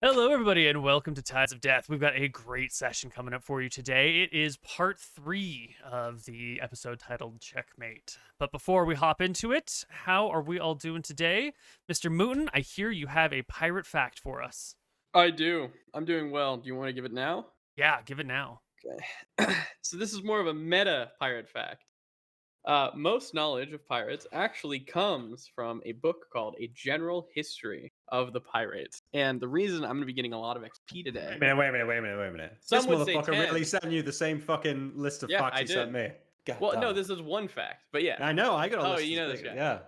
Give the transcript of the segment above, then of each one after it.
Hello, everybody, and welcome to Tides of Death. We've got a great session coming up for you today. It is part 3 of the episode titled Checkmate. But before we hop into it, how are we all doing today? MrMouton, I hear you have a pirate fact for us. I do. I'm doing well. Do you want to give it now? Yeah, give it now. Okay. So this is more of a meta pirate fact. Most knowledge of pirates actually comes from a book called A General History of the Pirates. And the reason I'm going to be getting a lot of XP today. Wait a minute. Some This would say motherfucker 10. really sent you the same fucking list of Yeah, facts I he sent did. me. God Well, no, damn. this is one fact. But yeah. I know, I got a Oh, list. you know as this big- guy. Yeah.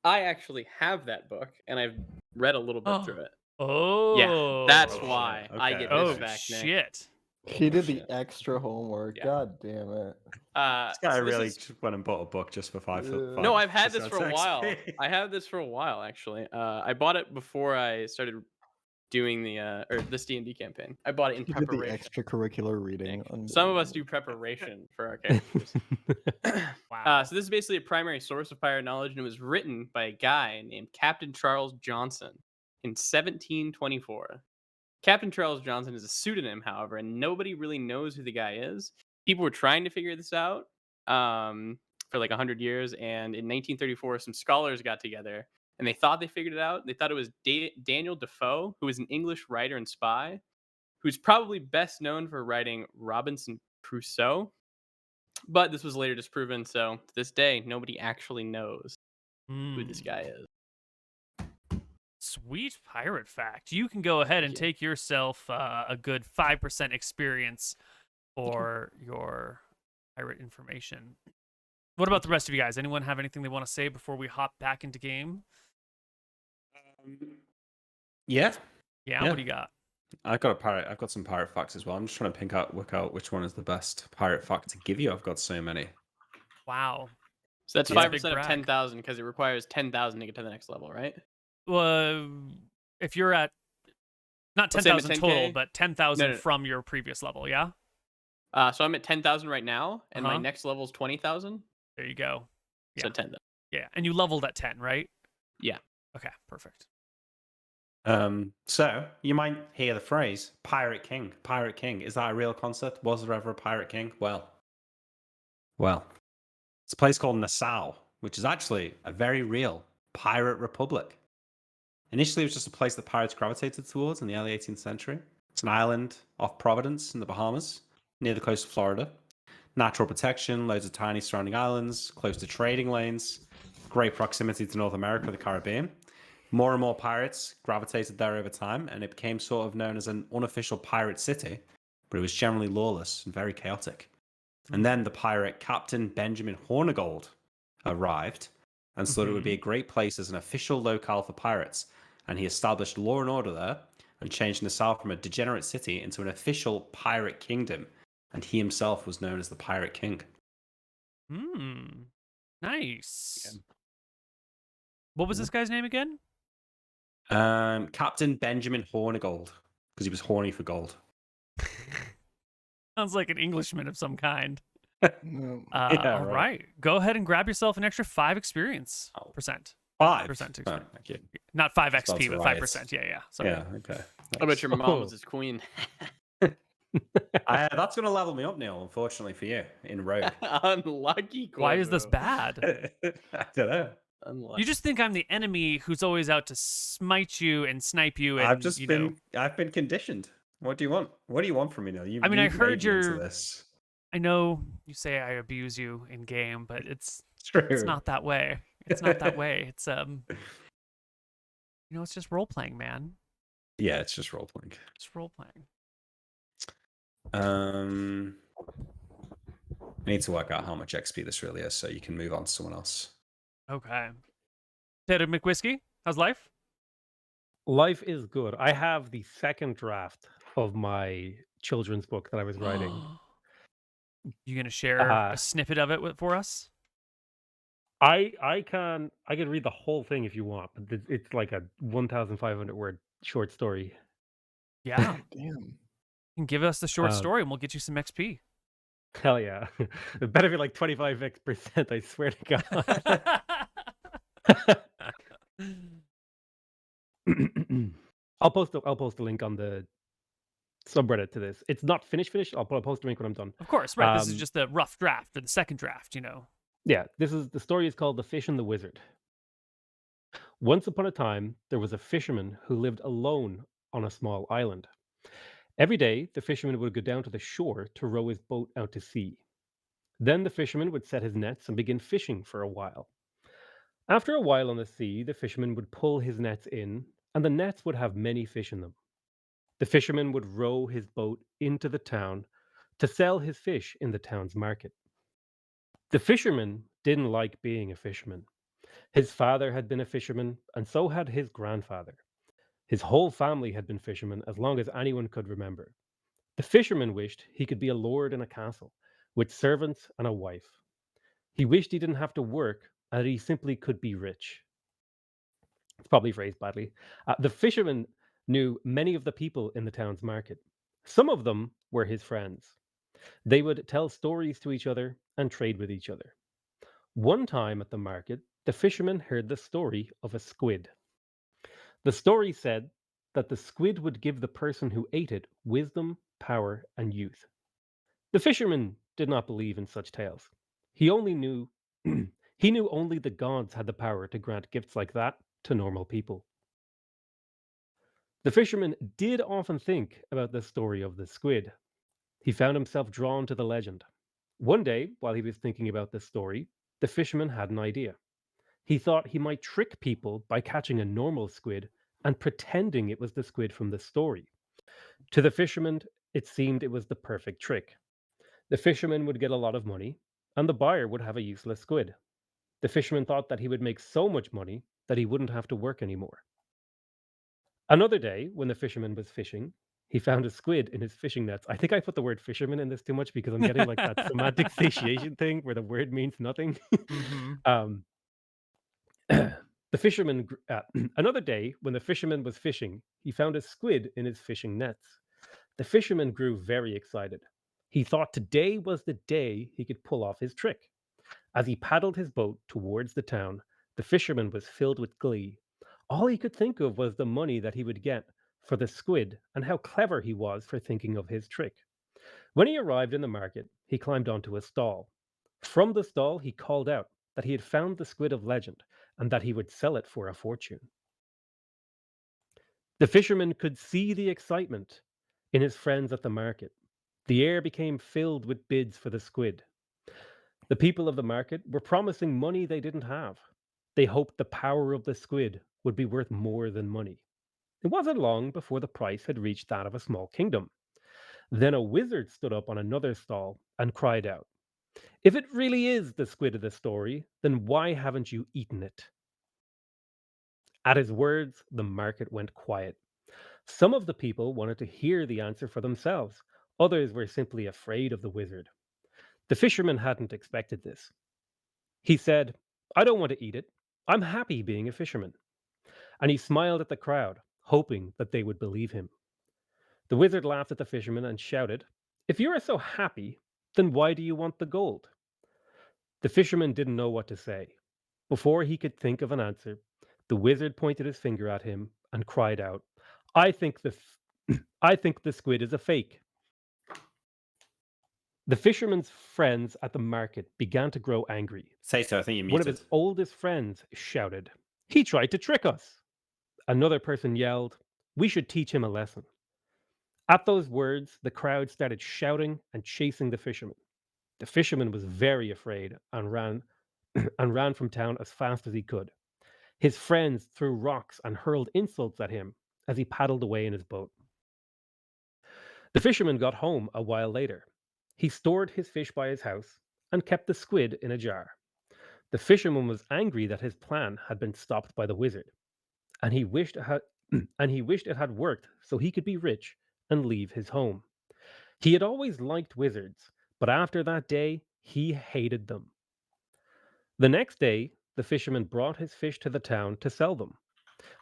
I actually have that book, and I've read a little bit through it. Oh. Yeah, that's Oh, why shit. I Okay, get this Oh, fact, Nick. shit. He did the Shit. extra homework. Yeah. God damn it. This guy so really is- just went and bought a book just for five. Yeah. No, I've had this just for a while. XP. I have this for a while, actually. I bought it before I started doing this D&D campaign. I bought it in He did the preparation. extracurricular reading. Some of us do preparation for our characters. Wow. So this is basically a primary source of pirate knowledge, and it was written by a guy named Captain Charles Johnson in 1724. Captain Charles Johnson is a pseudonym, however, and nobody really knows who the guy is. People were trying to figure this out for like 100 years, and in 1934, some scholars got together, and they thought they figured it out. They thought it was Daniel Defoe, who was an English writer and spy, who's probably best known for writing Robinson Crusoe. But this was later disproven, so to this day, nobody actually knows who this guy is. Sweet pirate fact. You can go ahead and Yeah. take yourself a good 5% experience for your pirate information. What about the rest of you guys? Anyone have anything they want to say before we hop back into game? Yeah. Yeah, Yeah. what do you got? I've got some pirate facts as well. I'm just trying to work out which one is the best pirate fact to give you. I've got so many. Wow. So that's That's a 5% big of brag. 10,000 because it requires 10,000 to get to the next level, right? Well, if you're at not Let's say I'm at 10,000 total, 10K. but 10,000 No. from your previous level, yeah? So I'm at 10,000 right now, and my Uh-huh. next level is 20,000. There you go. So Yeah. 10,000. Yeah, and you leveled at 10, right? Yeah. Okay, perfect. So you might hear the phrase "Pirate King." Pirate King, is that a real concept? Was there ever a Pirate King? Well, it's a place called Nassau, which is actually a very real pirate republic. Initially, it was just a place that pirates gravitated towards in the early 18th century. It's an island off Providence in the Bahamas, near the coast of Florida. Natural protection, loads of tiny surrounding islands, close to trading lanes, great proximity to North America, the Caribbean. More and more pirates gravitated there over time, and it became sort of known as an unofficial pirate city, but it was generally lawless and very chaotic. And then the pirate Captain Benjamin Hornigold arrived and thought it would be a great place as an official locale for pirates, and he established law and order there and changed Nassau from a degenerate city into an official pirate kingdom, and he himself was known as the Pirate King. Nice. Yeah. What was Yeah. this guy's name again? Captain Benjamin Hornigold, because he was horny for gold. Sounds like an Englishman of some kind. No. Yeah, All right. right. Go ahead and grab yourself an extra 5 experience Oh. percent. 5%. Percent Oh, experience. thank you. Not 5 Spelled XP, but right. 5%. Yeah. Sorry. Yeah, okay. I bet your mom was his queen. That's going to level me up, Neal, unfortunately for you, in Rogue. Unlucky. Why is this Koibu. bad? I don't know. Unlucky. You just think I'm the enemy who's always out to smite you and snipe you and I've been conditioned. What do you want? What do you want from me, Neal? I mean, I you've heard made me into your- this. I know you say I abuse you in game, but it's True. not that way. It's not that way. It's it's just role playing, man. Yeah, it's just role playing. It's role playing. I need to work out how much XP this really is, so you can move on to someone else. Okay. PotatoMcWhiskey, how's life? Life is good. I have the second draft of my children's book that I was writing. You gonna share a Uh, snippet of it for us? I can read the whole thing if you want, but it's like a 1,500 word short story. Yeah. Damn. You can give us the short Um, story and we'll get you some XP. Hell yeah. It better be like 25%, I swear to God. I'll post a link on the subreddit to this. It's not finished. I'll post a link when I'm done. Of course, right. This is just the rough draft or the second draft, Yeah, the story is called The Fish and the Wizard. Once upon a time, there was a fisherman who lived alone on a small island. Every day, the fisherman would go down to the shore to row his boat out to sea. Then the fisherman would set his nets and begin fishing for a while. After a while on the sea, the fisherman would pull his nets in, and the nets would have many fish in them. The fisherman would row his boat into the town to sell his fish in the town's market. The fisherman didn't like being a fisherman. His father had been a fisherman, and so had his grandfather. His whole family had been fishermen as long as anyone could remember. The fisherman wished he could be a lord in a castle, with servants and a wife. He wished he didn't have to work, and that he simply could be rich. It's probably phrased badly. The fisherman knew many of the people in the town's market. Some of them were his friends. They would tell stories to each other and trade with each other. One time at the market, the fisherman heard the story of a squid. The story said that the squid would give the person who ate it wisdom, power, and youth. The fisherman did not believe in such tales. He only knew he knew only the gods had the power to grant gifts like that to normal people. The fisherman did often think about the story of the squid. He found himself drawn to the legend. One day, while he was thinking about this story, the fisherman had an idea. He thought he might trick people by catching a normal squid and pretending it was the squid from the story. To the fisherman, it seemed it was the perfect trick. The fisherman would get a lot of money, and the buyer would have a useless squid. The fisherman thought that he would make so much money that he wouldn't have to work anymore. Another day, when the fisherman was fishing, he found a squid in his fishing nets. I think I put the word fisherman in this too much because I'm getting like that semantic satiation thing where the word means nothing. Mm-hmm. The fisherman, another day, when the fisherman was fishing, he found a squid in his fishing nets. The fisherman grew very excited. He thought today was the day he could pull off his trick. As he paddled his boat towards the town, the fisherman was filled with glee. All he could think of was the money that he would get for the squid and how clever he was for thinking of his trick. When he arrived in the market, he climbed onto a stall. From the stall, he called out that he had found the squid of legend and that he would sell it for a fortune. The fisherman could see the excitement in his friends at the market. The air became filled with bids for the squid. The people of the market were promising money they didn't have. They hoped the power of the squid would be worth more than money. It wasn't long before the price had reached that of a small kingdom. Then a wizard stood up on another stall and cried out, "If it really is the squid of the story, then why haven't you eaten it?" At his words, the market went quiet. Some of the people wanted to hear the answer for themselves. Others were simply afraid of the wizard. The fisherman hadn't expected this. He said, "I don't want to eat it. I'm happy being a fisherman." And he smiled at the crowd, hoping that they would believe him. The wizard laughed at the fisherman and shouted, "If you are so happy, then why do you want the gold?" The fisherman didn't know what to say. Before he could think of an answer, the wizard pointed his finger at him and cried out, "I think I think the squid is a fake." The fisherman's friends at the market began to grow angry. Say so. I think you're One of muted. his oldest friends shouted, "He tried to trick us." Another person yelled, "We should teach him a lesson." At those words, the crowd started shouting and chasing the fisherman. The fisherman was very afraid and ran and ran from town as fast as he could. His friends threw rocks and hurled insults at him as he paddled away in his boat. The fisherman got home a while later. He stored his fish by his house and kept the squid in a jar. The fisherman was angry that his plan had been stopped by the wizard, and he wished it had and he wished it had worked so he could be rich and leave his home. He had always liked wizards, but after that day, he hated them. The next day, the fisherman brought his fish to the town to sell them.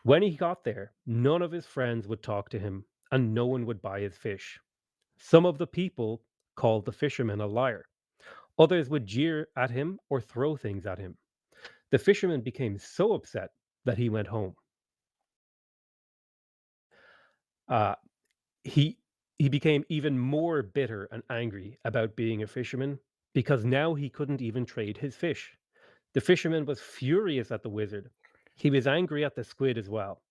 When he got there, none of his friends would talk to him, and no one would buy his fish. Some of the people called the fisherman a liar. Others would jeer at him or throw things at him. The fisherman became so upset that he went home. Uh, he he became even more bitter and angry about being a fisherman because now he couldn't even trade his fish. The fisherman was furious at the wizard. He was angry at the squid as well.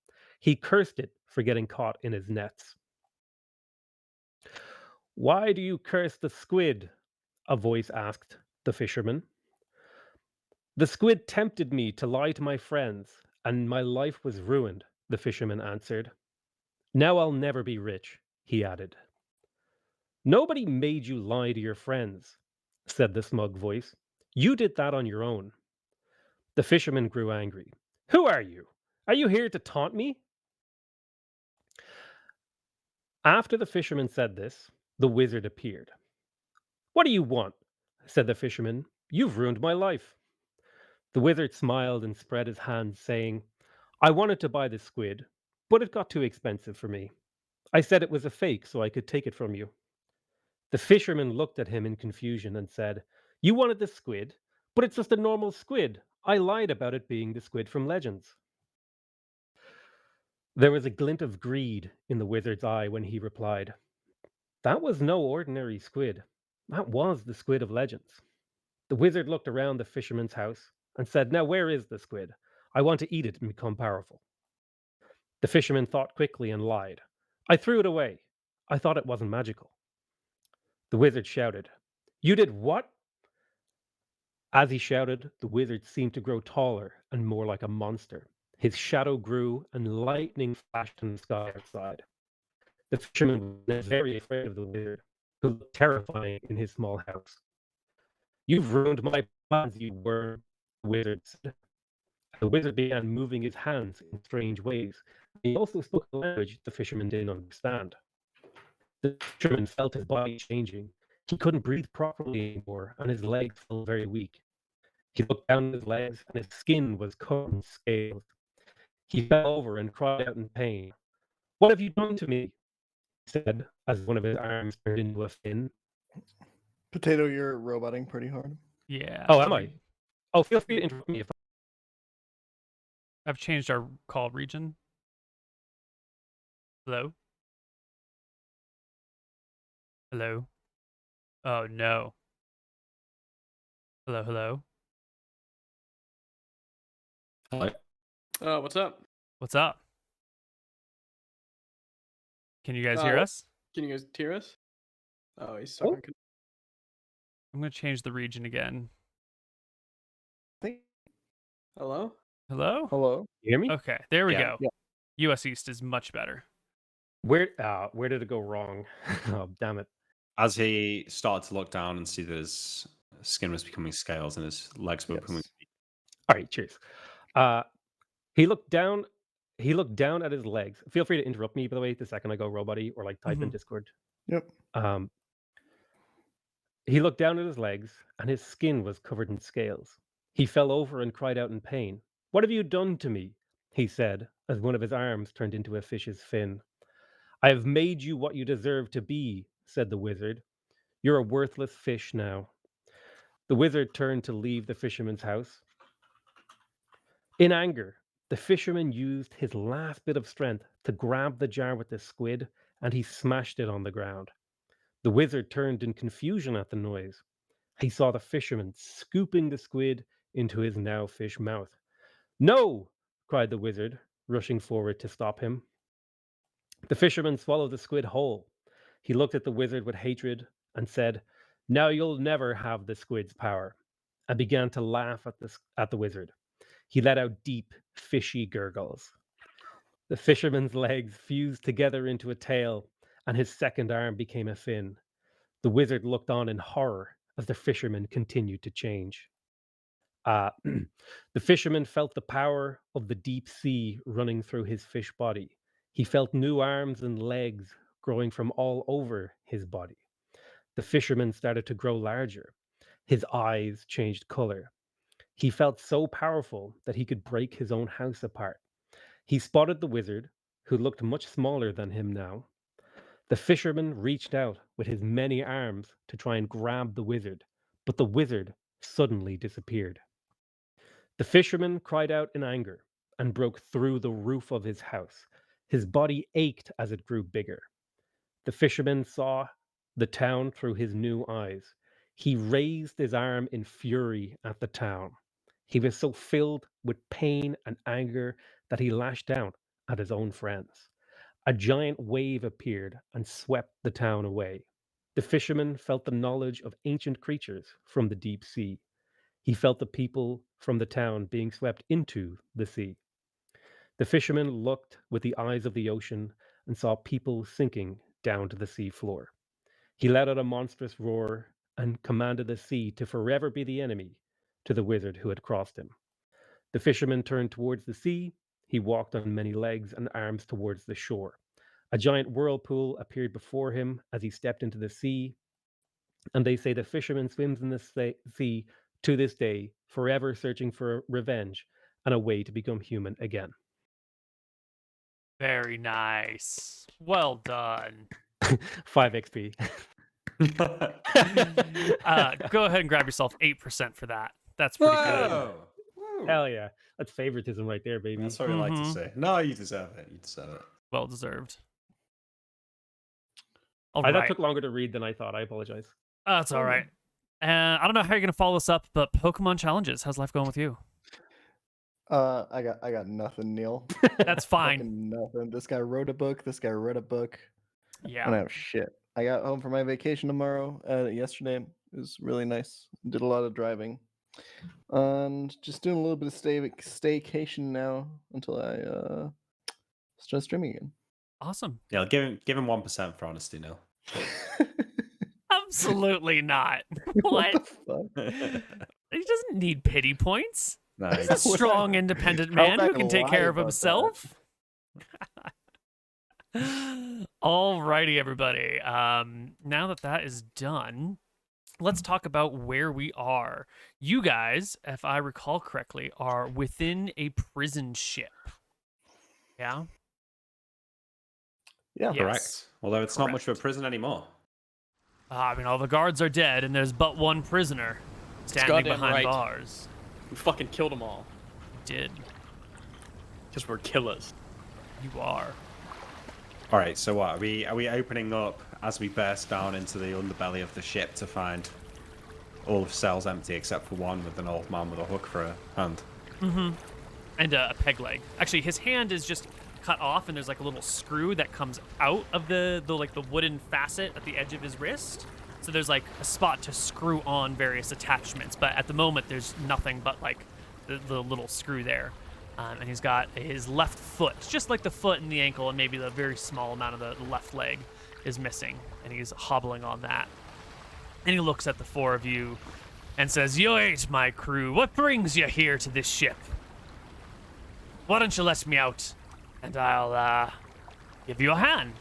He cursed it for getting caught in his nets. "Why do you curse the squid?" a voice asked the fisherman. "The squid tempted me to lie to my friends, and my life was ruined," the fisherman answered. "Now I'll never be rich," he added. "Nobody made you lie to your friends," said the smug voice. "You did that on your own." The fisherman grew angry. "Who are you? Are you here to taunt me?" After the fisherman said this, the wizard appeared. "What do you want?" said the fisherman. "You've ruined my life." The wizard smiled and spread his hands, saying, "I wanted to buy the squid, but it got too expensive for me. I said it was a fake so I could take it from you." The fisherman looked at him in confusion and said, "You wanted the squid, but it's just a normal squid. I lied about it being the squid from Legends." There was a glint of greed in the wizard's eye when he replied, "That was no ordinary squid. That was the squid of Legends." The wizard looked around the fisherman's house and said, "Now where is the squid? I want to eat it and become powerful." The fisherman thought quickly and lied. "I threw it away. I thought it wasn't magical." The wizard shouted, "You did what?" As he shouted, the wizard seemed to grow taller and more like a monster. His shadow grew and lightning flashed in the sky outside. The fisherman was very afraid of the wizard, who looked terrifying in his small house. "You've ruined my plans, you worm," the wizard said. The wizard began moving his hands in strange ways. He also spoke a language the fisherman didn't understand. The fisherman felt his body changing. He couldn't breathe properly anymore, and his legs felt very weak. He looked down at his legs, and his skin was covered in scales. He fell over and cried out in pain. "What have you done to me?" he said, as one of his arms turned into a fin. Potato, you're roboting pretty hard. Yeah. Oh, am I? Oh, feel free to interrupt me if I've changed our call region. Hello? Hello? Oh, no. Hello, hello? Hello. Oh, what's up? What's up? Can you guys hear Uh, us? Can you guys hear us? Oh, he's stuck Oh. on. I'm going to change the region again. Think. Hello? Hello? Hello. you hear me. Okay, there we Yeah. go. Yeah. US East is much better. Where did it go wrong? Oh, damn it. As he started to look down and see that his skin was becoming scales and his legs were becoming. Yes. All right, cheers. Uh, he looked down. He looked down at his legs. Feel free to interrupt me, by the way, the second I go robot-y or like type in Mhm. Discord. Yep. He looked down at his legs, and his skin was covered in scales. He fell over and cried out in pain. "What have you done to me?" he said, as one of his arms turned into a fish's fin. "I have made you what you deserve to be," said the wizard. "You're a worthless fish now." The wizard turned to leave the fisherman's house. In anger, the fisherman used his last bit of strength to grab the jar with the squid, and he smashed it on the ground. The wizard turned in confusion at the noise. He saw the fisherman scooping the squid into his now fish mouth. "No!" cried the wizard, rushing forward to stop him. The fisherman swallowed the squid whole. He looked at the wizard with hatred and said, "Now you'll never have the squid's power," and began to laugh at the wizard. He let out deep, fishy gurgles. The fisherman's legs fused together into a tail, and his second arm became a fin. The wizard looked on in horror as the fisherman continued to change. The fisherman felt the power of the deep sea running through his fish body. He felt new arms and legs growing from all over his body. The fisherman started to grow larger. His eyes changed color. He felt so powerful that he could break his own house apart. He spotted the wizard, who looked much smaller than him now. The fisherman reached out with his many arms to try and grab the wizard, but the wizard suddenly disappeared. The fisherman cried out in anger and broke through the roof of his house. His body ached as it grew bigger. The fisherman saw the town through his new eyes. He raised his arm in fury at the town. He was so filled with pain and anger that he lashed out at his own friends. A giant wave appeared and swept the town away. The fisherman felt the knowledge of ancient creatures from the deep sea. He felt the people from the town being swept into the sea. The fisherman looked with the eyes of the ocean and saw people sinking down to the sea floor. He let out a monstrous roar and commanded the sea to forever be the enemy to the wizard who had crossed him. The fisherman turned towards the sea. He walked on many legs and arms towards the shore. A giant whirlpool appeared before him as he stepped into the sea, and they say the fisherman swims in the sea to this day, forever searching for revenge and a way to become human again. Very nice. Well done. 5 XP. Go ahead and grab yourself 8% for that. That's pretty good. Whoa! Woo. Hell yeah. That's favoritism right there, baby. That's what we like to say. No, you deserve it. You deserve it. Well deserved. All That right. took longer to read than I thought. I apologize. That's all right. I don't know how you're gonna follow this up, but Pokemon challenges. How's life going with you? I got nothing, Neal. That's fine. Fucking nothing. This guy wrote a book. This guy read a book. I don't Yeah. have shit. I got home from my vacation tomorrow. Yesterday it was really nice. Did a lot of driving, and just doing a little bit of staycation now until I start streaming again. Awesome. Yeah, give him 1% for honesty, Neil. Absolutely not. What? the fuck? He doesn't need pity points. No, He's a it's- strong, independent How man who back can take lie care of about himself. Alrighty, everybody. Now that that is done, let's talk about where we are. You guys, if I recall correctly, are within a prison ship. Yeah? Yeah. Yes. correct. Although it's not much of a Correct. prison anymore. I mean, all the guards are dead, and there's but one prisoner standing goddamn behind right. bars. We fucking killed them all. Did. Because we're killers. You are. All right, so what? Are we opening up as we burst down into the underbelly of the ship to find all of the cells empty except for one with an old man with a hook for a hand? And a peg leg. Actually, his hand is just cut off, and there's like a little screw that comes out of the wooden facet at the edge of his wrist. So there's like a spot to screw on various attachments, but at the moment there's nothing but like the little screw there. And he's got his left foot, just like the foot and the ankle, and maybe the very small amount of the left leg is missing, and he's hobbling on that. And he looks at the four of you and says, "You ain't my crew. What brings you here to this ship? Why don't you let me out, and I'll give you a hand."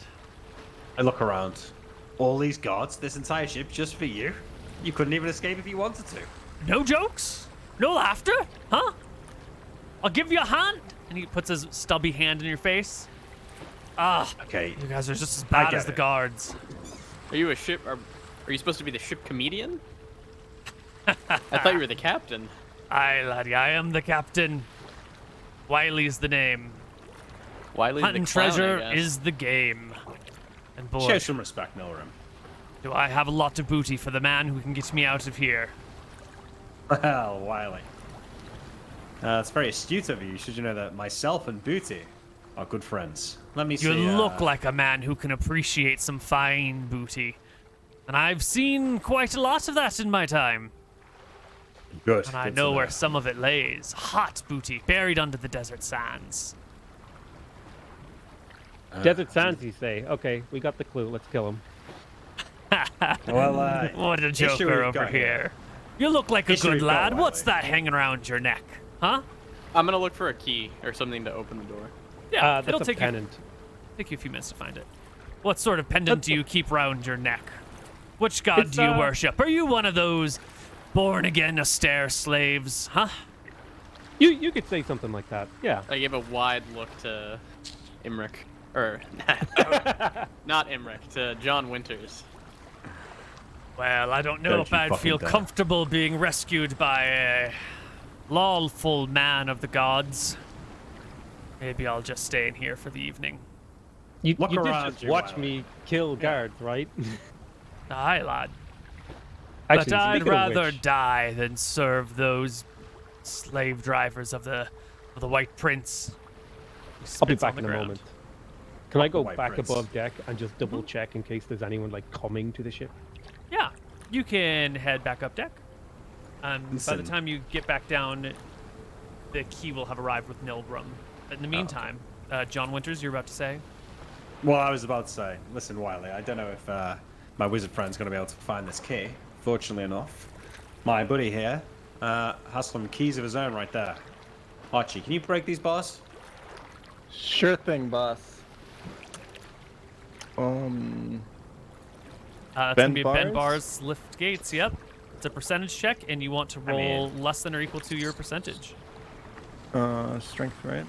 I look around. All these guards, this entire ship just for you? You couldn't even escape if you wanted to. No jokes? No laughter? Huh? I'll give you a hand. And he puts his stubby hand in your face. Ah, Okay, you guys are just as bad get as the it. guards. Are you a ship? Are you supposed to be the ship comedian? I thought you were the captain. Aye, laddie, I am the captain. Wiley's the name. Wiley's Hunting the clown, I treasure guess. is the game. And boy, show some respect, Milram. do I have a lot of booty for the man who can get me out of here. Well, Wiley. That's very astute of you. Should you know that myself and Booty are good friends. Let me see. You look like a man who can appreciate some fine booty. And I've seen quite a lot of that in my time. good. And I good to know where some of it lays. Hot booty, buried under the desert sands. Desert Sands, you say? Okay, we got the clue. Let's kill him. Well, What a issue joker we've over got here. You look like a Issue good we've got, lad. What's Wiley. that hanging around your neck? Huh? I'm gonna look for a key or something to open the door. Yeah, That's it'll a take pennant. you a few minutes to find it. What sort of pendant do you keep round your neck? Which god It's, do you uh, worship? Are you one of those born-again austere slaves, huh? You could say something like that. Yeah. I give a wide look to Imric, or not Imric, to John Winters. Well, I don't know Don't if you I'd fucking feel dare. comfortable being rescued by a lawful man of the gods. Maybe I'll just stay in here for the evening. You Look did around just you, watch Wiley. me kill guards, right? Aye, lad. Actually, But I'd speaking of rather which, die than serve those slave drivers of the White Prince. He I'll be spits on back the in a ground. moment. Can I Fuck the go White back Prince. above deck and just double check in case there's anyone like coming to the ship? Yeah, you can head back up deck. By the Listen. time you get back down, the key will have arrived with Nilbrum. In the meantime, John Winters, you're about to say? Well, I was about to say, listen, Wiley, I don't know if my wizard friend's going to be able to find this key. Fortunately enough, my buddy here has some keys of his own right there. Archie, can you break these bars? Sure thing, boss. It's going to Ben be a Ben bars? Bars lift gates, yep. It's a percentage check, and you want to roll less than or equal to your percentage. Strength, right?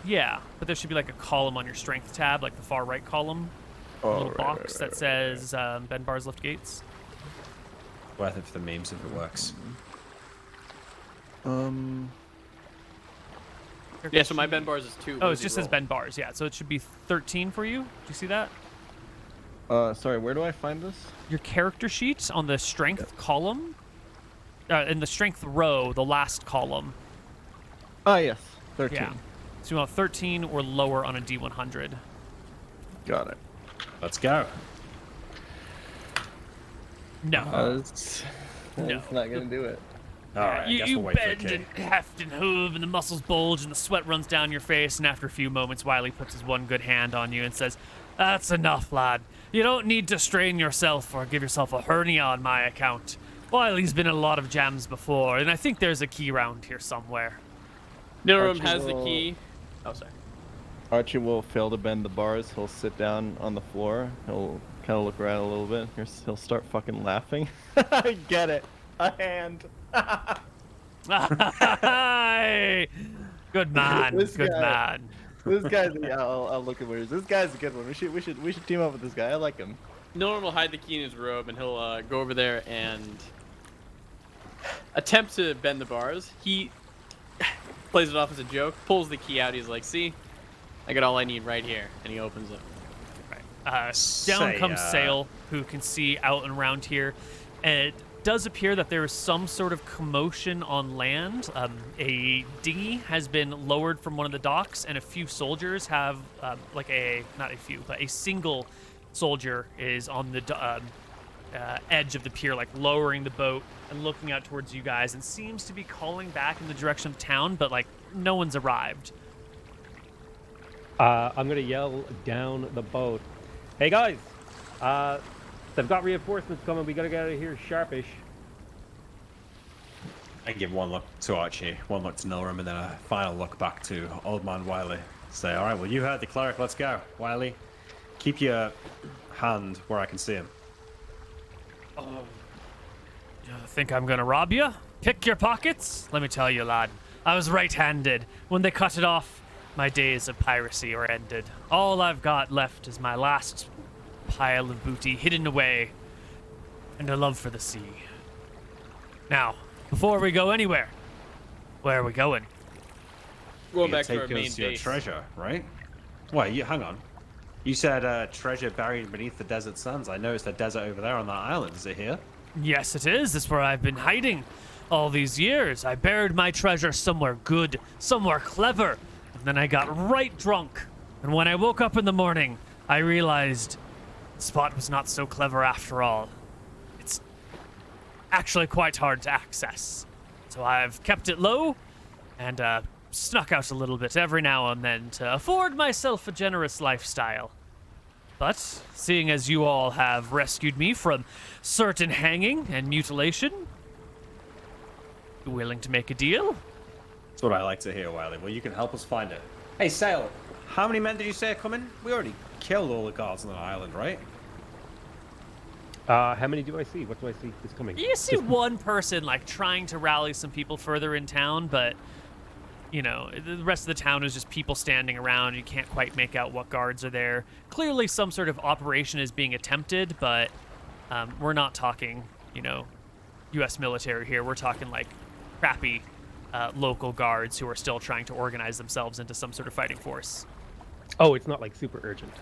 Yeah, but there should be like a column on your strength tab, like the far right column. A little box that says Ben Bars lift gates. Worth it for the memes if it works. Yeah, so my Ben bars is 2. Oh, it just says Ben Bars, yeah. So it should be 13 for you. Do you see that? Sorry, where do I find this? Your character sheet on the strength column, in the strength row, the last column. Ah, yes, 13. Yeah. So you want 13 or lower on a D100. Got it. Let's go. No. That's No. not gonna do it. All right, I guess you we'll wait for the bend key. and heft and hoof, and the muscles bulge, and the sweat runs down your face. And after a few moments, Wiley puts his one good hand on you and says, "That's enough, lad. You don't need to strain yourself or give yourself a hernia on my account. Wiley's been in a lot of jams before, and I think there's a key round here somewhere." Nilbrum Archie has the will- key. Oh, sorry. Archie will fail to bend the bars. He'll sit down on the floor. He'll kind of look around a little bit. He'll start fucking laughing. I get it. A hand. Aye. Good man. This Good guy- man. This guy's. Yeah, I'll look at Winters. This guy's a good one. We should team up with this guy. I like him. Nilbrum will hide the key in his robe, and he'll go over there and attempt to bend the bars. He plays it off as a joke, pulls the key out. He's like, "See, I got all I need right here," and he opens it. Down Say, comes Sail, who can see out and around here. And it does appear that there is some sort of commotion on land. A dinghy has been lowered from one of the docks, and a few soldiers have, not a few, but a single soldier is on the edge of the pier, like lowering the boat and looking out towards you guys, and seems to be calling back in the direction of town, but like no one's arrived. I'm gonna yell down the boat. Hey guys, they've got reinforcements coming. We gotta get out of here sharpish. I give one look to Archie, one look to Nilbrum, and then a final look back to Old Man Wiley. Say, all right, well, you heard the cleric. Let's go. Wiley, keep your hand where I can see him. You think I'm gonna rob you? Pick your pockets? Let me tell you, lad, I was right-handed. When they cut it off, my days of piracy are ended. All I've got left is my last pile of booty hidden away, and a love for the sea. Now, before we go anywhere, where are we going? Going You back to our take main us your base. treasure, right? Wait, hang on. You said treasure buried beneath the desert sands. I noticed a desert over there on that island. Is it here? Yes, it is. That's where I've been hiding all these years. I buried my treasure somewhere good, somewhere clever, and then I got right drunk. And when I woke up in the morning, I realized the spot was not so clever after all. It's actually quite hard to access. So I've kept it low and snuck out a little bit every now and then to afford myself a generous lifestyle. But seeing as you all have rescued me from certain hanging and mutilation, you willing to make a deal? That's what I like to hear, Wiley. Well, you can help us find it. Hey, Sail, how many men did you say are coming? We already killed all the guards on the island, right? How many do I see? What do I see is coming? You see one person like trying to rally some people further in town, but you know, the rest of the town is just people standing around. You can't quite make out what guards are there. Clearly some sort of operation is being attempted, but we're not talking, you know, U.S. military here. We're talking like crappy local guards who are still trying to organize themselves into some sort of fighting force. Oh, it's not like super urgent.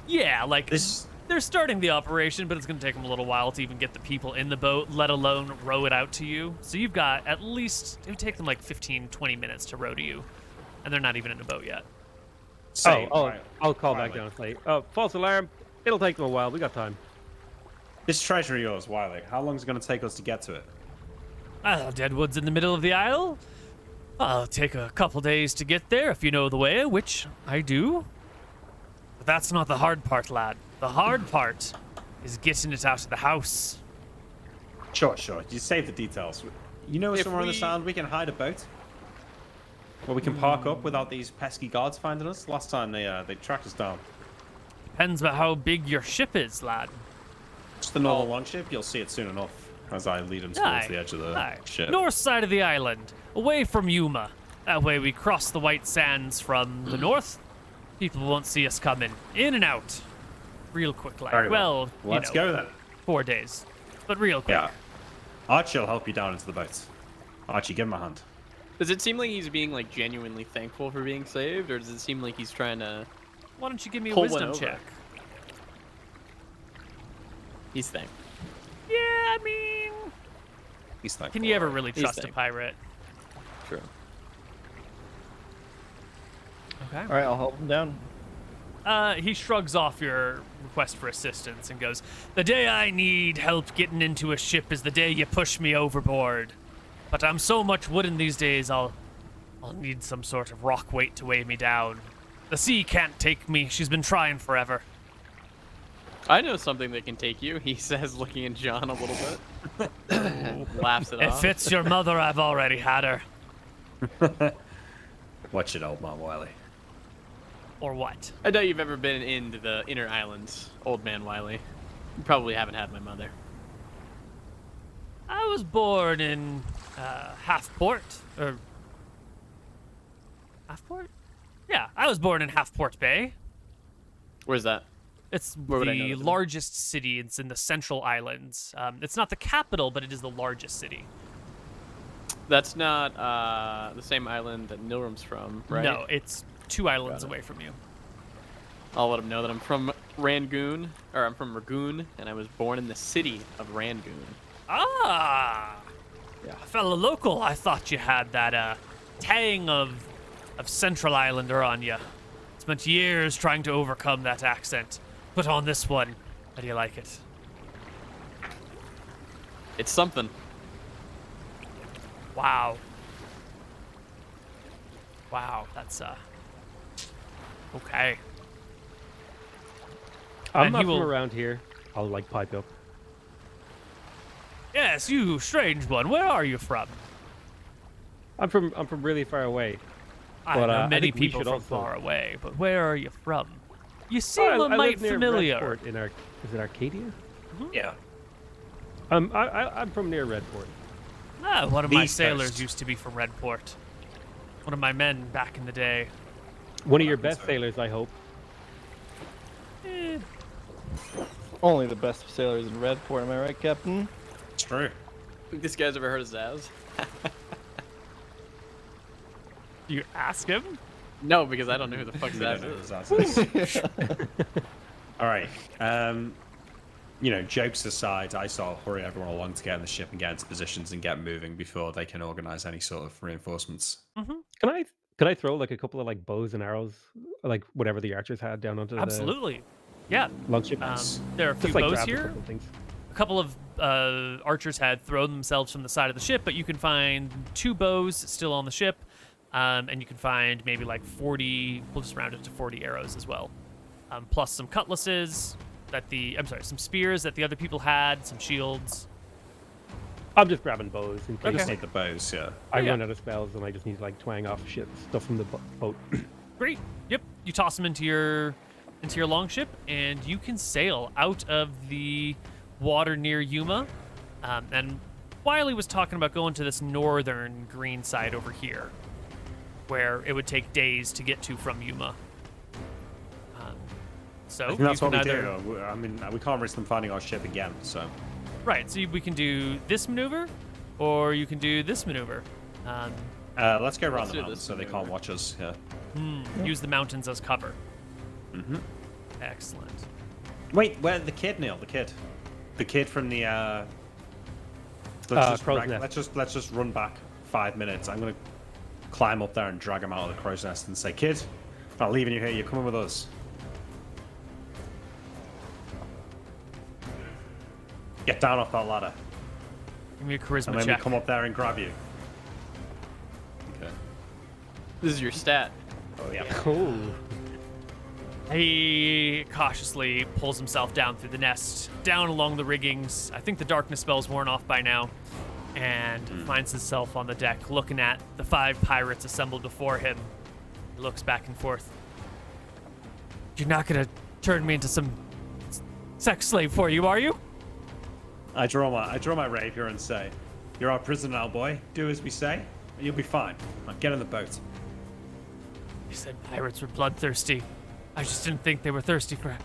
Yeah, like This they're starting the operation, but it's going to take them a little while to even get the people in the boat, let alone row it out to you. So you've got at least, it would take them like 15, 20 minutes to row to you. And they're not even in a boat yet. say, I'll call back Wiley. down and say, oh, false alarm. It'll take them a while. We got time. This treasure of yours, Wiley. How long is it going to take us to get to it? Deadwood's in the middle of the isle. I'll take a couple days to get there if you know the way, which I do. But that's not the hard part, lad. The hard part is getting it out of the house. Sure. You save the details. You know If somewhere on we- this island we can hide a boat? Where we can park up without these pesky guards finding us? Last time they tracked us down. Depends about how big your ship is, lad. Just the normal longship, you'll see it soon enough as I lead them towards Aye, the edge of the aye. ship. North side of the island, away from Yuma. That way we cross the white sands from the north. People won't see us coming. In and out. Real quick, like. Very Well, Let's go then. 4 days. But real quick. Yeah. Archie will help you down into the boat. Archie, give him a hand. Does it seem like he's being like genuinely thankful for being saved, or does it seem like he's trying to? Why don't you give me a Pull one wisdom over. check? He's thankful. Yeah, I mean, He's thankful. can you ever really He's trust a thankful. pirate? True. Okay. All right, I'll help him down. He shrugs off your request for assistance and goes, "The day I need help getting into a ship is the day you push me overboard. But I'm so much wooden these days, I'll need some sort of rock weight to weigh me down. The sea can't take me. She's been trying forever." I know something that can take you, he says, looking at John a little bit. Laughs it off. If it's your mother, I've already had her. Watch it, old man Wiley. Or what? I doubt you've ever been into the inner islands, old man Wiley. You probably haven't had my mother. I was born in Halfport, or Halfport? Yeah, I was born in Halfport Bay. Where's that? It's Where would I know the that? largest city. It's in the Central Islands. It's not the capital, but it is the largest city. That's not the same island that Nilrum's from, right? No, it's 2 islands Got it. away from you. I'll let him know that I'm from Rangoon, or I'm from Ragoon, and I was born in the city of Rangoon. Ah, Yeah. fellow local. I thought you had that tang of Central Islander on you. Spent years trying to overcome that accent. Put on this one. How do you like it? It's something. Wow. Wow, that's okay. I'm And not he from will- around here. I'll like pipe up. Yes, you strange one. Where are you from? I'm from really far away. I But, know I many think we people should from also- far away, but where are you from? You seem I a live mite near familiar. Redport in is it Arcadia? Yeah. I'm from near Redport. Ah, one of The my East sailors Coast. used to be from Redport. One of my men back in the day. One of your happens best there? sailors, I hope. Eh, Only the best sailors in Redport, am I right, Captain? It's true. Think this guy's ever heard of Zaz? do you ask him? No, because I don't know who the fuck We don't Zaz know is. who Zaz is. All right. Jokes aside, I sort of hurry everyone along to get in the ship and get into positions and get moving before they can organize any sort of reinforcements. Can I throw like a couple of like bows and arrows, like whatever the archers had down onto Absolutely. Yeah. the longship? There are a few Just like bows grab a here. couple of things. A couple of archers had thrown themselves from the side of the ship, but you can find 2 bows still on the ship, and you can find maybe like 40. We'll just round it to 40 arrows as well, plus some cutlasses some spears that the other people had, some shields. I'm just grabbing bows in I case just need the bows, yeah. I Yeah. run out of spells and I just need to like twang off stuff from the boat. Great. Yep. You toss them into your longship, and you can sail out of the water near Yuma. And Wiley was talking about going to this northern green side over here, where it would take days to get to from Yuma. So I think that's you what can we either, do. I mean, we can't risk them finding our ship again, so. Right. So we can do this maneuver, or you can do this maneuver. Let's go around Let's the do mountains this so they can't maneuver. watch us. Yeah. Use the mountains as cover. Mm-hmm. Excellent. Wait, where the kid, Neal? The kid from the. Crow's Nest. Let's just run back 5 minutes. I'm gonna climb up there and drag him out of the crow's nest and say, "Kid, I'm not leaving you here. You're coming with us." Get down off that ladder. Give me a charisma And then check. we come up there and grab you. Okay. This is your stat. Oh yeah. Cool. He cautiously pulls himself down through the nest, down along the riggings. I think the darkness spell's worn off by now, and finds himself on the deck looking at the 5 pirates assembled before him. He looks back and forth. You're not gonna turn me into some sex slave for you, are you? I draw my rapier and say, "You're our prisoner now, boy. Do as we say, and you'll be fine. Now get in the boat." You said pirates were bloodthirsty. I just didn't think they were thirsty for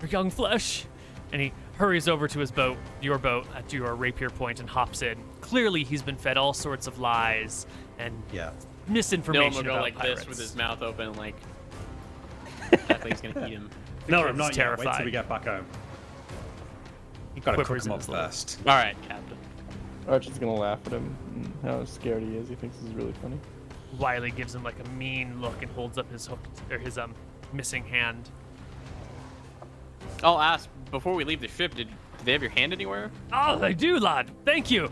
young flesh. And he hurries over to his boat, your boat, at your rapier point, and hops in. Clearly, he's been fed all sorts of lies and Yeah. Nolan misinformation will go about like pirates. this with his mouth open, like that thing's gonna eat him. No, kid's I'm not yet. Wait terrified. till we get back home. He Gotta cook quivers him in up his little- first. All right, Captain. Archie's gonna laugh at him and how scared he is. He thinks this is really funny. Wiley gives him like a mean look and holds up his hooked or his missing hand. I'll ask before we leave the ship. Did they have your hand anywhere? Oh, they do, lad. Thank you.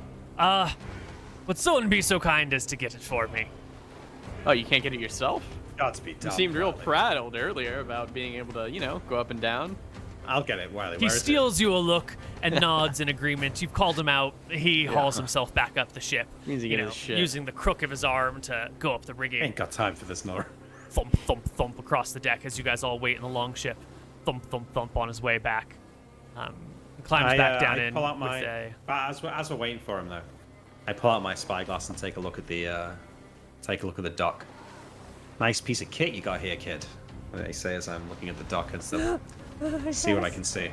Would someone be so kind as to get it for me? Oh, you can't get it yourself? Godspeed. You Tom, seemed real Wiley. proud earlier about being able to, go up and down. I'll get it, Wiley. He Where is it? steals you a look and nods in agreement. You've called him out. He hauls himself back up the ship. Means he you get know, his shit. using the crook of his arm to go up the rigging. Ain't got time for this, Nora. Thump, thump, thump across the deck as you guys all wait in the long ship. Thump, thump, thump on his way back. Climbs back down I in pull out with my. a... As we're waiting for him, though, I pull out my spyglass and take a look at the dock. Nice piece of kit you got here, kid. What do they say as I'm looking at the dock and stuff? See what I can see.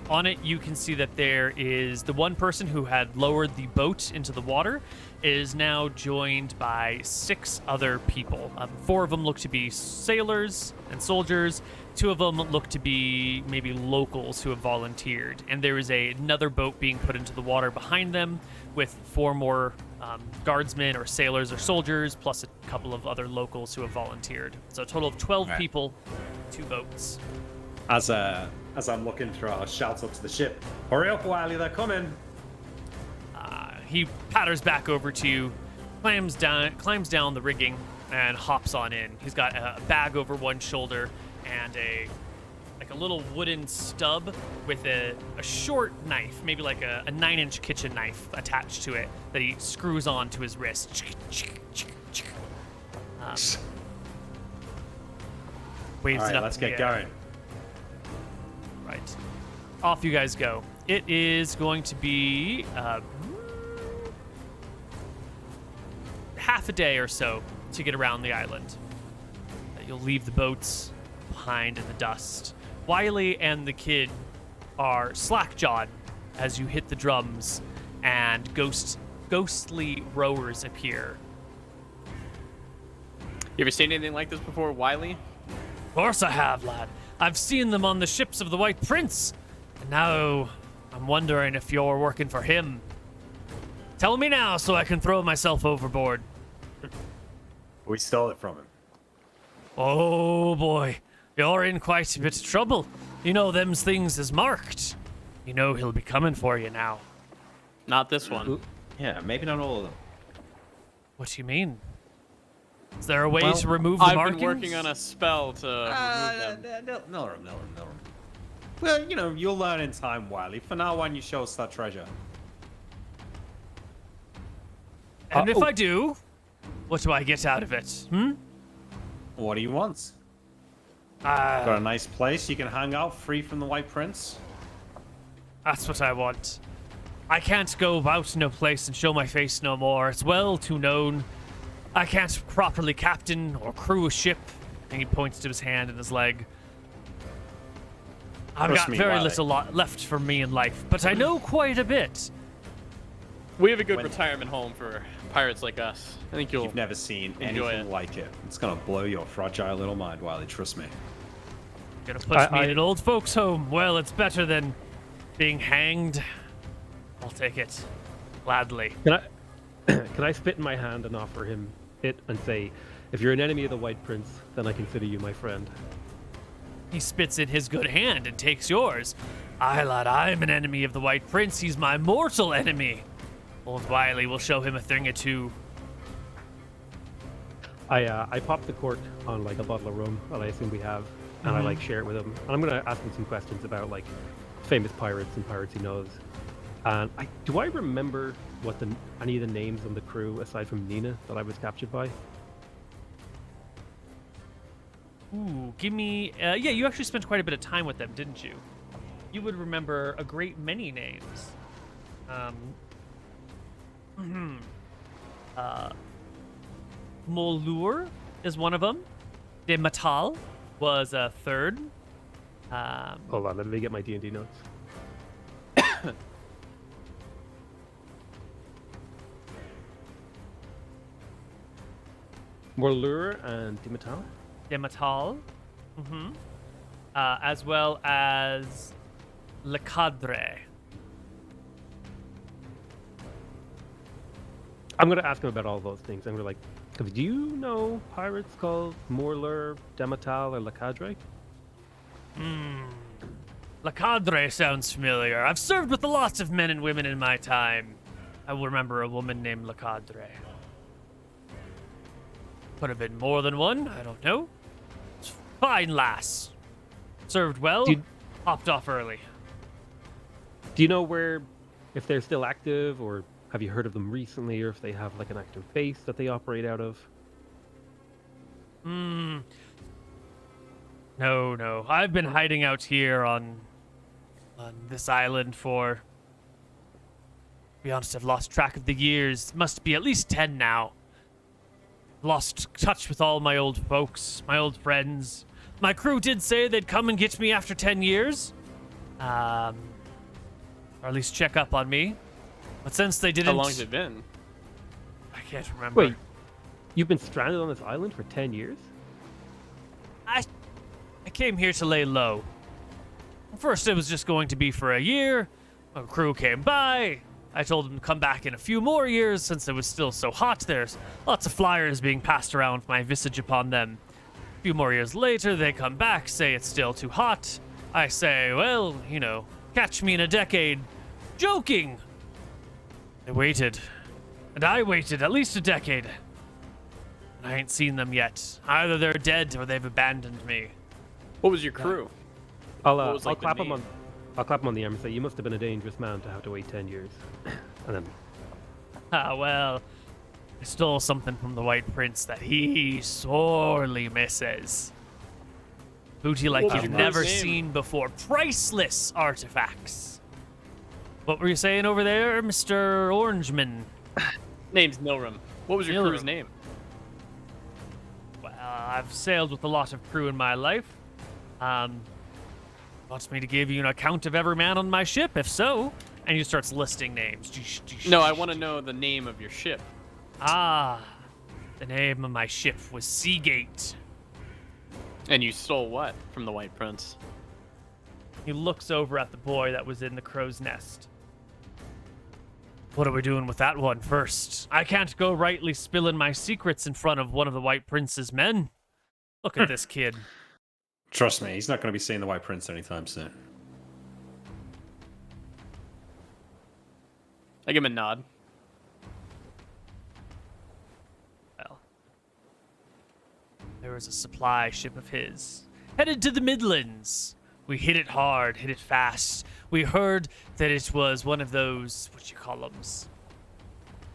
On it, you can see that there is the one person who had lowered the boat into the water is now joined by 6 other people. 4 of them look to be sailors and soldiers. 2 of them look to be maybe locals who have volunteered. And there is another boat being put into the water behind them with 4 more guardsmen or sailors or soldiers, plus a couple of other locals who have volunteered. So a total of 12 Right. people, 2 boats. As I'm looking through, I'll shout up to the ship. Hurry up, Wiley, they're coming. He patters back over to you, climbs down the rigging, and hops on in. He's got a bag over one shoulder and a little wooden stub with a short knife, maybe like a 9-inch kitchen knife attached to it that he screws on to his wrist. Waves All it right, up let's in the get air. going. Right. Off you guys go. It is going to be half a day or so to get around the island. You'll leave the boats behind in the dust. Wiley and the kid are slack-jawed as you hit the drums, and ghostly rowers appear. You ever seen anything like this before, Wiley? Of course I have, lad. I've seen them on the ships of the White Prince. And now I'm wondering if you're working for him. Tell me now so I can throw myself overboard. We stole it from him. Oh boy, you're in quite a bit of trouble. You know them's things is marked. You know he'll be coming for you now. Not this one. Yeah, maybe not all of them. What do you mean? Is there a way Well, to remove the I've markings? been working on a spell to remove them. No. Well, you'll learn in time, Wiley. For now, why don't you show us that treasure? And if I do, what do I get out of it? What do you want? Got Uh, a nice place you can hang out free from the White Prince? that's what I want. I can't go about no place and show my face no more. It's well too known. I can't properly captain or crew a ship. And he points to his hand and his leg. I've Trust got me, very Wiley. little left for me in life, but I know quite a bit. We have a good When- retirement home for pirates like us. I think you'll You've never seen enjoy anything it. like it. It's gonna blow your fragile little mind, Wiley. Trust me. Gonna push me in an old folks' home. Well, it's better than being hanged. I'll take it gladly. Can I spit in my hand and offer him it and say, if you're an enemy of the White Prince, then I consider you my friend. He spits in his good hand and takes yours. Aye, lad, I'm an enemy of the White Prince. He's my mortal enemy. Old Wiley will show him a thing or two. I pop the cork on like a bottle of rum that I assume we have, and I like share it with him. And I'm gonna ask him some questions about like famous pirates and pirates he knows. And do I remember what any of the names on the crew aside from Nina that I was captured by? Ooh, give me... yeah, you actually spent quite a bit of time with them, didn't you? You would remember a great many names. Molur is one of them. De Matal was a third. Hold on, let me get my D&D notes. Morlur and Dimatal? De Matal. As well as Le Cadre. I'm going to ask him about all those things. I'm going to like, do you know pirates called Morlur, Dematal, or Le Cadre? Le Cadre sounds familiar. I've served with lots of men and women in my time. I will remember a woman named Le Cadre. Could have been more than one. I don't know. Fine lass. Served well. Hopped off early. Do you know if they're still active, or have you heard of them recently, or if they have like an active base that they operate out of? No. I've been hiding out here on this island for, to be honest, I've lost track of the years. Must be at least 10 now. Lost touch with all my old folks, my old friends. My crew did say they'd come and get me after 10 years. Or at least check up on me. But since they didn't... How long has it been? I can't remember. Wait, you've been stranded on this island for 10 years? I came here to lay low. First, it was just going to be for a year. My crew came by. I told them to come back in a few more years since it was still so hot. There's lots of flyers being passed around with my visage upon them. A few more years later, they come back, say it's still too hot. I say, well, catch me in a decade. Joking! They waited. And I waited at least a decade. And I ain't seen them yet. Either they're dead or they've abandoned me. What was your crew? I'll was, like, the clap him name? I'll clap him on the arm and say, you must have been a dangerous man to have to wait 10 years. And then, Well, I stole something from the White Prince that he sorely misses. Booty like What was you've your never crew's name? seen before. Priceless artifacts. What were you saying over there, Mr. Orangeman? Name's Nilrim. What was your crew's Nilrim. name? Well, I've sailed with a lot of crew in my life. Wants me to give you an account of every man on my ship? If so, and he starts listing names. No, I want to know the name of your ship. The name of my ship was Seagate. And you stole what from the White Prince? He looks over at the boy that was in the crow's nest. What are we doing with that one first? I can't go rightly spilling my secrets in front of one of the White Prince's men. Look at this kid. Trust me, he's not going to be seeing the White Prince anytime soon. I give him a nod. Well, there was a supply ship of his, headed to the Midlands. We hit it hard, hit it fast. We heard that it was one of those,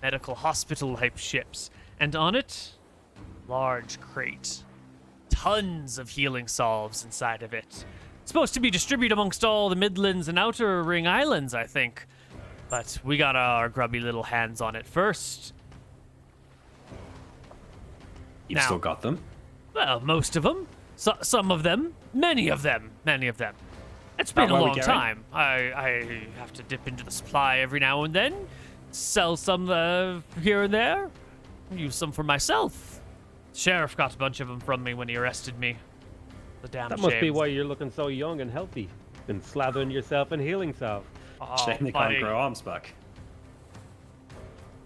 medical hospital type ships. And on it, large crate. Tons of healing salves inside of it. Supposed to be distributed amongst all the Midlands and Outer Ring Islands, I think. But we got our grubby little hands on it first. You've Now- still got them. Well, most of them. Some of them. Many of them. It's been Not a while we long carry. time. I have to dip into the supply every now and then. sell some here and there. Use some for myself. Sheriff got a bunch of them from me when he arrested me. The damn That must be shame. why you're looking so young and healthy. Been slathering yourself in healing salve. Oh, Shame they buddy. can't grow arms back.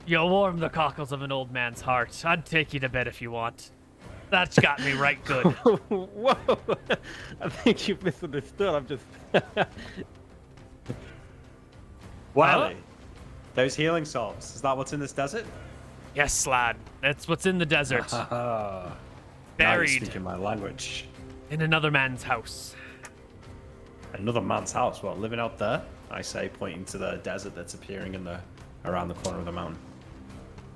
You warm the cockles of an old man's heart. I'd take you to bed if you want. That's got me right good. Whoa! I think you've misunderstood. I'm just. Wiley, those healing salves, is that what's in this desert? Yes, lad. That's what's in the desert. Now you're Buried speaking my language. in another man's house. Another man's house, what, living out there? I say, pointing to the desert that's appearing around the corner of the mountain.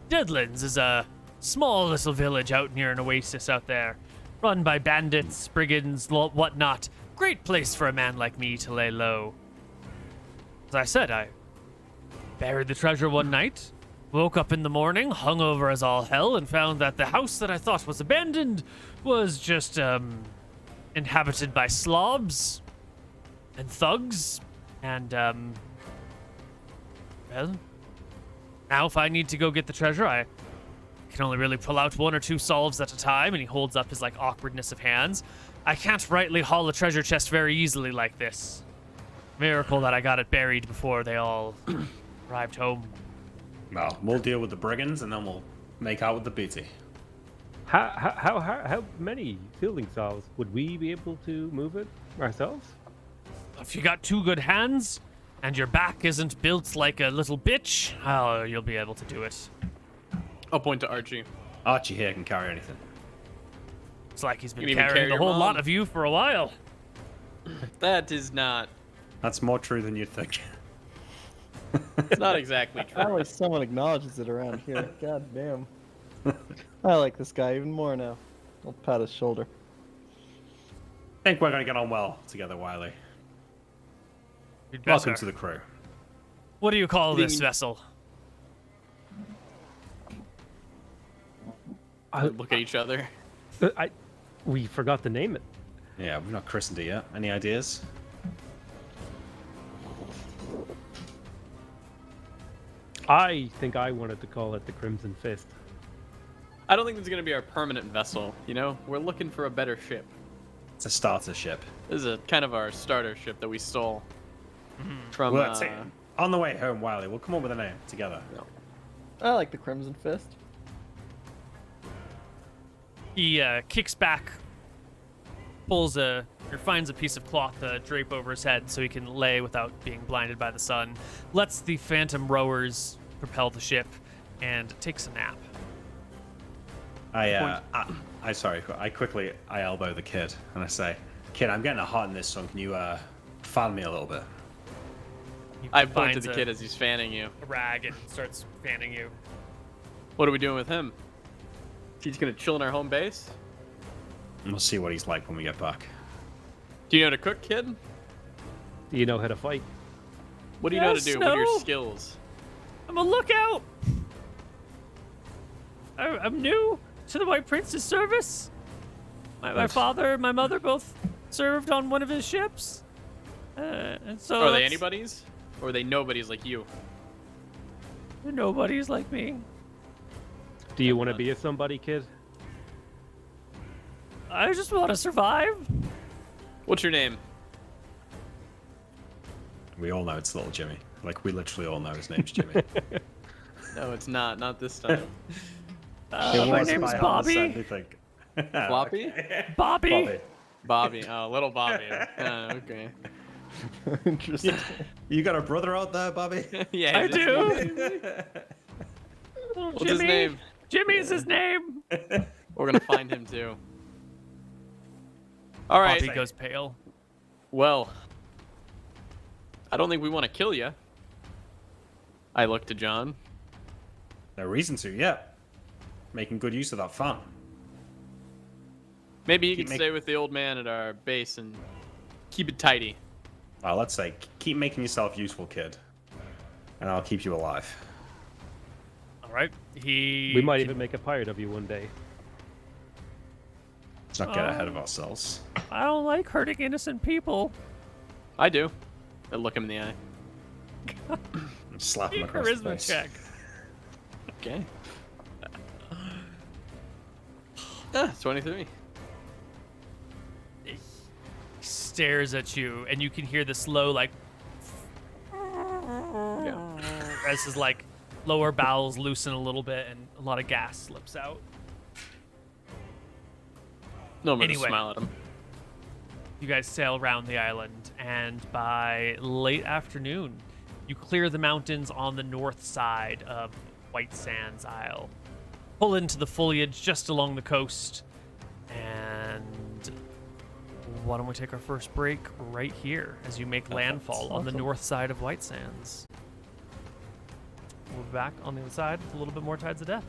Deadlands is a small little village out near an oasis out there. Run by bandits, brigands, whatnot. Great place for a man like me to lay low. As I said, I buried the treasure one night, woke up in the morning, hungover as all hell, and found that the house that I thought was abandoned was just, inhabited by slobs and thugs, and, well, now if I need to go get the treasure, I can only really pull out 1 or 2 solves at a time, and he holds up his, like, awkwardness of hands. I can't rightly haul a treasure chest very easily like this. Miracle that I got it buried before they all arrived home. Well, we'll deal with the brigands and then we'll make out with the booty. How many healing salves would we be able to move it ourselves? If you got 2 good hands, and your back isn't built like a little bitch, oh, you'll be able to do it. I'll point to Archie. Archie here can carry anything. It's like he's been You can even carrying carry a your whole lot mom. of you for a while. That is not. That's more true than you'd think. It's not exactly true. Finally, someone acknowledges it around here. God damn. I like this guy even more now. I'll pat his shoulder. I think we're going to get on well together, Wiley. You'd Welcome better. to the crew. What do you call this Ding. vessel? Look at each other. We forgot to name it. Yeah, we've not christened it yet. Any ideas? I think I wanted to call it the Crimson Fist. I don't think this is going to be our permanent vessel. You know, we're looking for a better ship. It's a starter ship. This is a kind of our starter ship that we stole from. Well, that's it. On the way home, Wiley, we'll come up with a name together. I like the Crimson Fist. He kicks back, pulls or finds a piece of cloth to drape over his head so he can lay without being blinded by the sun, lets the phantom rowers propel the ship, and takes a nap. I quickly elbow the kid and I say, "Kid, I'm getting a hot in this sun. Can you fan me a little bit?" He I point to finds the kid as he's fanning you. a rag and starts fanning you. What are we doing with him? He's going to chill in our home base? And we'll see what he's like when we get back. Do you know how to cook, kid? Do you know how to fight? What do you know how to Yes, do? What are your no. skills? I'm a lookout. I'm new to the White Prince's service. My Nice. father and my mother both served on one of his ships. And so Are they that's- anybody's? Or are they nobodies like you? they're nobodies like me. Do you want to be a somebody, kid? I just want to survive. What's your name? We all know it's little Jimmy. Like, we literally all know his name's Jimmy. No, it's not. Not this time. My name's Bobby. Floppy? Bobby. Bobby. Oh, little Bobby. Okay. Interesting. You got a brother out there, Bobby? Yeah. I just- do. Oh, What's his Jimmy. name? Jimmy's his name. We're gonna find him too. All right. Bobby goes pale. Well, I don't think we want to kill you. I look to John. No reason to, yeah. Making good use of that fun. Maybe you Keep could make- stay with the old man at our base and keep it tidy. Well, let's say, keep making yourself useful, kid. And I'll keep you alive. All right. We might even make a pirate of you one day. Let's not get ahead of ourselves. I don't like hurting innocent people. I do. I look him in the eye. Slap him Be a across the charisma face. check. Okay. 23. Stares at you, and you can hear the slow like as his like lower bowels loosen a little bit, and a lot of gas slips out. No, I'm gonna Anyway. smile at him. You guys sail around the island, and by late afternoon, you clear the mountains on the north side of White Sands Isle. Pull into the foliage just along the coast, and why don't we take our first break right here as you make landfall on the awesome. north side of White Sands. We'll be back on the other side with a little bit more Tides of Death.